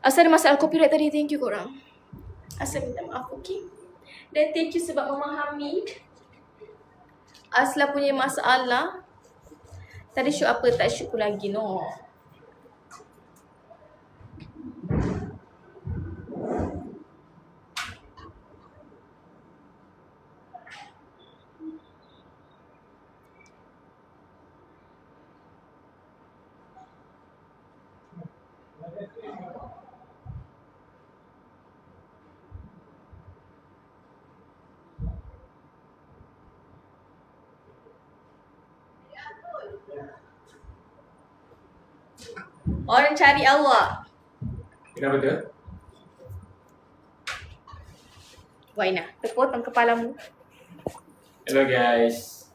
Asal ada masalah copyright tadi, thank you korang. Asal minta maaf, okay? Dan thank you sebab memahami Asla punya masalah. Tadi shoot apa? Tak shoot pun lagi, no. Orang cari awak. Kenapa tu? Waina, terpotong kepalamu. Hello guys.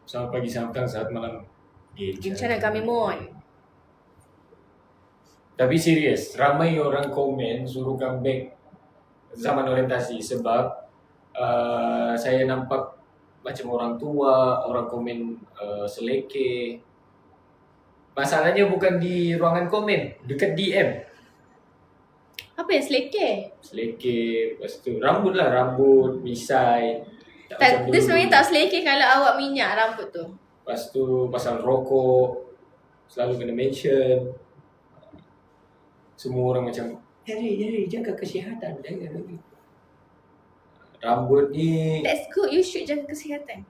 Selamat pagi, selamat petang, selamat malam. Macam mana kami Mon? Tapi serius, ramai orang komen suruh comeback zaman orientasi sebab saya nampak macam orang tua, orang komen selekeh. Masalahnya bukan di ruangan komen, dekat DM. Apa yang selekeh? Selekeh, lepas tu rambut, misai. Tak, dia sebenarnya tak selekeh kalau awak minyak rambut tu. Lepas tu pasal rokok, selalu kena mention. Semua orang macam, Jadi jaga kesihatan, jaga lagi. Rambut ni That's good, you should jaga kesihatan.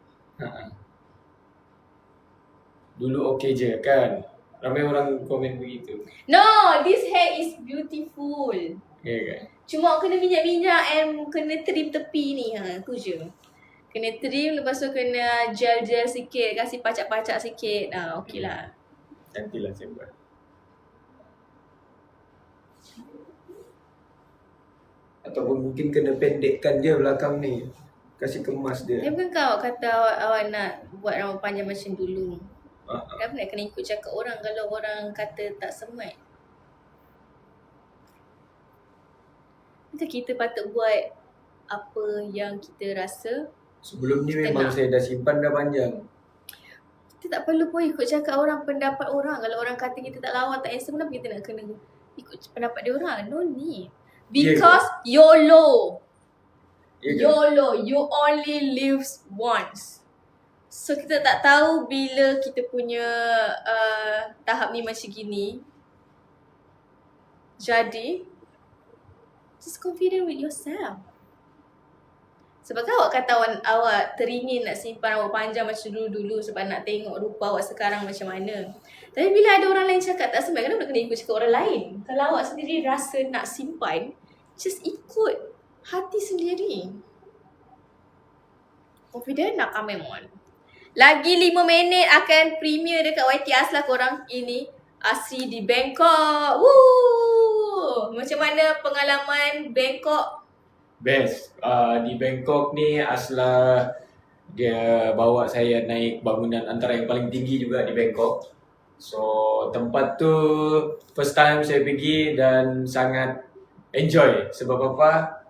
Dulu okey je kan. Ramai orang komen begitu. No, this hair is beautiful. Ya kan? Cuma kena minyak-minyak and kena trim tepi ni. Tu je. Kena trim, lepas tu kena gel-gel sikit, kasih pacak-pacak sikit. Okey lah. Nantilah saya buat. Ataupun mungkin kena pendekkan je belakang ni. Kasih kemas dia. Bukan kau kata awak nak buat rambut panjang macam dulu. Kenapa nak kena ikut cakap orang kalau orang kata tak smart? Macam kita patut buat apa yang kita rasa. Sebelum ni memang saya dah simpan dah panjang. Kita tak perlu pun ikut cakap orang, pendapat orang. Kalau orang kata kita tak lawa, tak handsome, kenapa kita nak kena ikut pendapat dia orang? No need. Because YOLO. YOLO. You only live once. So kita tak tahu bila kita punya tahap ni macam gini. Jadi just confident with yourself. Sebab kan awak kata awak teringin nak simpan rambut panjang macam dulu-dulu sebab nak tengok rupa awak sekarang macam mana. Tapi bila ada orang lain cakap tak sempat, kenapa nak kena ikut cakap orang lain? Kalau awak sendiri rasa nak simpan, just ikut hati sendiri. Confident nak komen on. Lagi 5 minit akan premier dekat YT Asla korang ini. Asri di Bangkok. Woo! Macam mana pengalaman Bangkok? Best. Di Bangkok ni Asla dia bawa saya naik bangunan antara yang paling tinggi juga di Bangkok. So tempat tu first time saya pergi dan sangat enjoy. Sebab apa?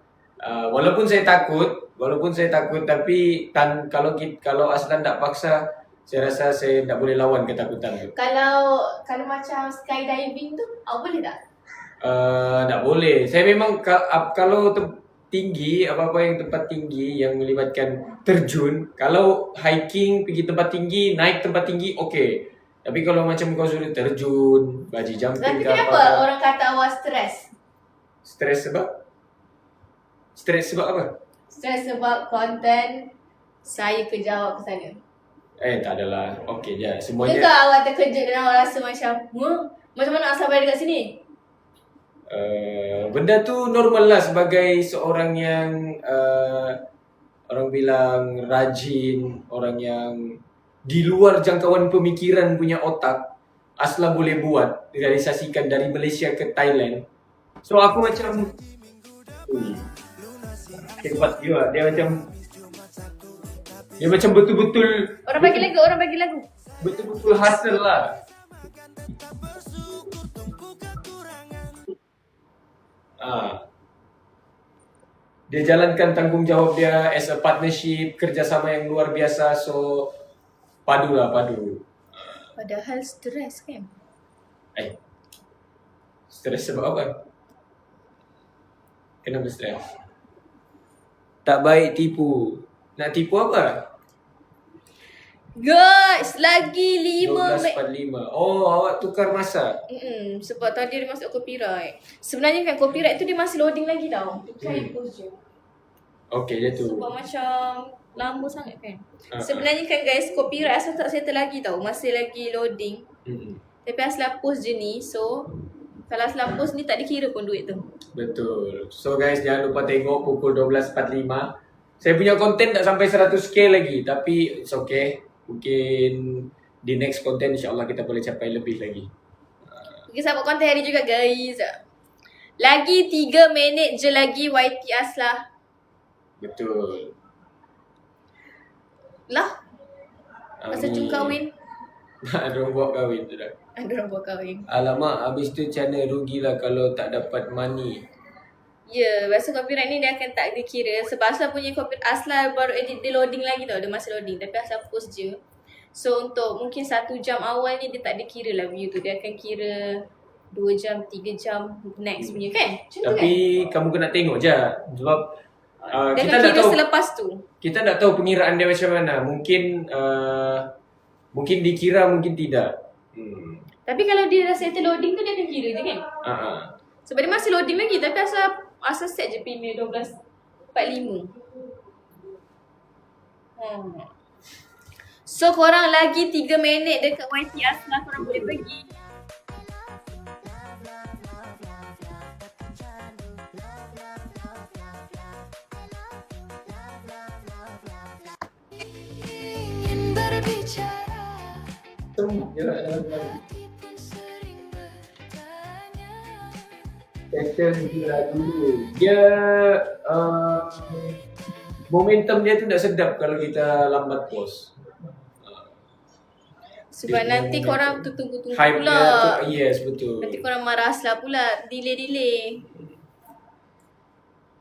Walaupun saya takut tapi kalau Aslan tak paksa, saya rasa saya tak boleh lawan ketakutan tu. Kalau macam skydiving tu, awak boleh tak? Tak boleh. Saya memang kalau tinggi, apa-apa yang tempat tinggi yang melibatkan terjun, kalau hiking pergi tempat tinggi, naik tempat tinggi, okey. Tapi kalau macam kau suruh terjun, bungee jumping Tapi ke kenapa apa? orang kata awak stres? Stres sebab? Stres sebab apa? Stres sebab konten saya kerja awak ke sana. Tak adalah. Okey je. Semuanya. Bukankah awak terkejut dan awak rasa macam macam mana nak sampai dekat sini? Benda tu normal lah sebagai seorang yang orang bilang rajin, orang yang di luar jangkauan pemikiran punya otak. Asla boleh buat, realisasikan dari Malaysia ke Thailand. So aku macam hebat juga. Dia macam betul-betul Orang bagi lagu. Betul-betul hasil lah. Dia jalankan tanggungjawab dia as a partnership, kerjasama yang luar biasa. So padu. Padahal stres kan? Stres sebab apa? Kenapa stres? Tak baik tipu. Nak tipu apa? Guys, lagi 5 12.45. Oh, awak tukar masa. sebab tadi dia masuk copyright. Sebenarnya kan copyright tu dia masih loading lagi tau. Try post je. Okey, je tu. Sebab macam lama sangat kan. Ah, Sebenarnya kan guys, copyright asal tak settle lagi tau. Masih lagi loading. Tapi asal post je ni. So, kalau asal post ni tak dikira pun duit tu. Betul. So guys, jangan lupa tengok pukul 12.45. Saya punya konten tak sampai 100k lagi. Tapi it's okay. Mungkin di next konten insyaAllah kita boleh capai lebih lagi. Kita buat konten hari juga guys. Lagi 3 minit je lagi YT Aslah. Betul. Lah, masa Amin. jum kahwin. Ada orang buat kahwin tu dah. Ada orang buat kahwin. Alamak, habis tu macam mana rugilah kalau tak dapat money. Ya, biasa copyright ni dia akan tak dikira. Sebab Aslah punya copyright, Aslah baru edit dia loading lagi tau. Dia masih loading. Tapi Aslah post je. So untuk mungkin 1 jam awal ni dia tak dikira lah view tu. Dia akan kira 2 jam, 3 jam next punya kan? Macam tu Tapi kamu kena tengok je. Sebab kan? Dia kita akan tak kira tahu, selepas tu. kita tak tahu pengiraan dia macam mana. Mungkin dikira, mungkin tidak. Tapi kalau dia dah settle loading tu dia akan kira je kan? Sebab dia masih loading lagi. Tapi asal set je premier 12.45. So korang lagi 3 minit dekat YT Aslah, korang boleh pergi. Ingin berbicara, Settle dulu. Dia momentum dia tu tak sedap kalau kita lambat post. Sebab Dia nanti punya korang momentum. tu tunggu-tunggu Hype pula. dia tu, yes, betul. Nanti korang marah Aslah pula. Delay.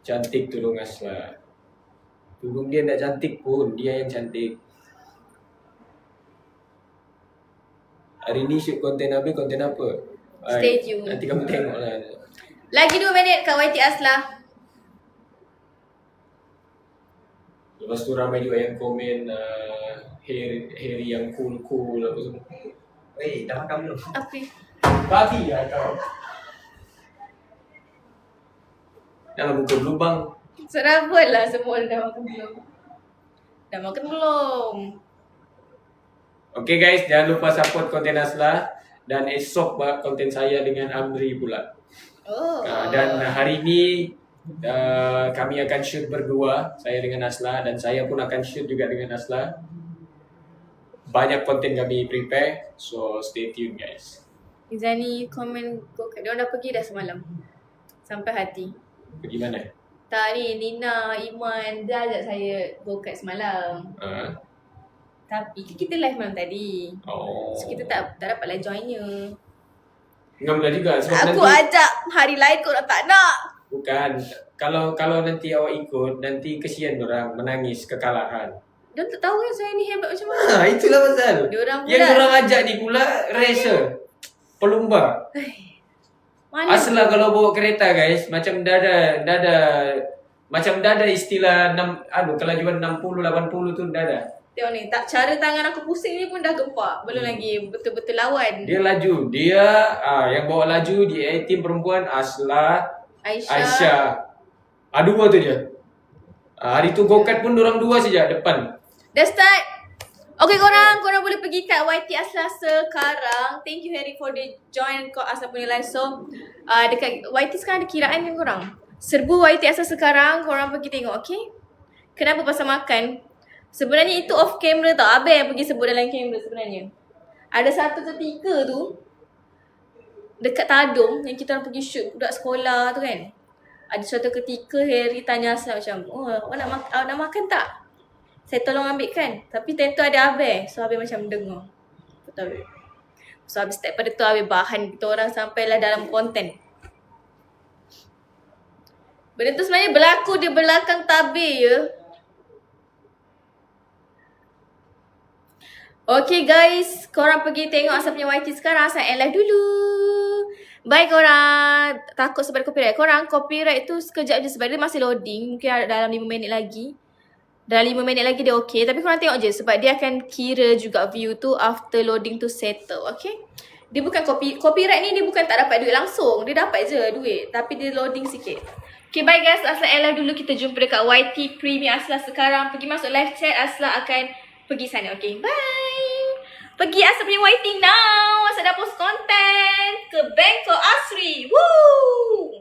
Cantik tolong Aslah. Tolong dia tak cantik pun, dia yang cantik. Hari ni shoot konten habis, konten apa? Stay tune. Nanti kamu tengok lah. Lagi 2 minit kat YT Aslah. Lepas tu ramai juga yang komen Harry yang cool apa semua. Dah makan belum? Apa? Babi lah kau. Dalam muka berlubang. Serabut lah semua dah makan belum. Dah makan belum? Okay guys, jangan lupa support konten Aslah. Dan esok buat konten saya dengan Amri pula. Oh. Dan hari ni kami akan shoot berdua, saya dengan Aslah, dan saya pun akan shoot juga dengan Aslah. Banyak konten kami prepare, so stay tune guys. Izani komen dia orang dah pergi dah semalam. Sampai hati. Pergi mana? Tak ni, Nina, Iman, dia ajak saya go kart semalam. Tapi kita live malam tadi. Oh. So kita tak dapatlah joinnya. Ngam lah juga sebab Aku nanti ajak hari lain kau tak nak. bukan, kalau nanti awak ikut, nanti kesian orang menangis kekalahan. Diorang tak tahu kan saya ni hebat macam mana. Itulah pasal. Diorang pula. Yang orang ajak ni pula racer. Pelumba. Mana? Asal kalau bawa kereta guys, macam dah ada istilah kelajuan 60 80 tu dah ada. Tengok ni, tak cara tangan aku pusing ni pun dah gempak. Belum lagi betul-betul lawan. Dia laju. Dia yang bawa laju dia tim perempuan Aslah, Aisyah. Dua tu je. Hari tu go-kart pun dorang dua saja depan. Dah start. Okay korang boleh pergi kat YT Aslah sekarang. Thank you Harry for the join kau Aslah punya live. So dekat YT sekarang ada kiraan kan korang. Serbu YT Aslah sekarang, korang pergi tengok, okay? Kenapa pasal makan? Sebenarnya itu off camera tau. Abang yang pergi sebut dalam kamera sebenarnya. Ada satu ketika tu dekat Tadung yang kita orang pergi shoot budak sekolah tu kan. Ada suatu ketika Harry tanya Aslah macam, awak nak makan tak? Saya tolong ambil kan. Tapi time tu ada Abang. So Abang macam dengar. Betul. So habis step pada tu Abang bahan kita orang sampailah dalam konten. Benda tu sebenarnya berlaku di belakang tabir ya. Okay guys, korang pergi tengok Asal punya YT sekarang. Asal end live dulu. Baik korang, takut sebab copyright. Korang copyright tu sekejap je sebab dia masih loading. Mungkin dalam 5 minit lagi. Dalam 5 minit lagi dia okay. Tapi korang tengok je sebab dia akan kira juga view tu after loading tu settle. Okay. Dia bukan copyright ni dia bukan tak dapat duit langsung. Dia dapat je duit. Tapi dia loading sikit. Okay, bye guys. Asla live dulu. Kita jumpa dekat YT Premium. Asla sekarang pergi masuk live chat. Asla akan pergi sana. Okay, bye. Pergi Asla punya YT now. Asla dah post content ke Bangkok Asri. Woo!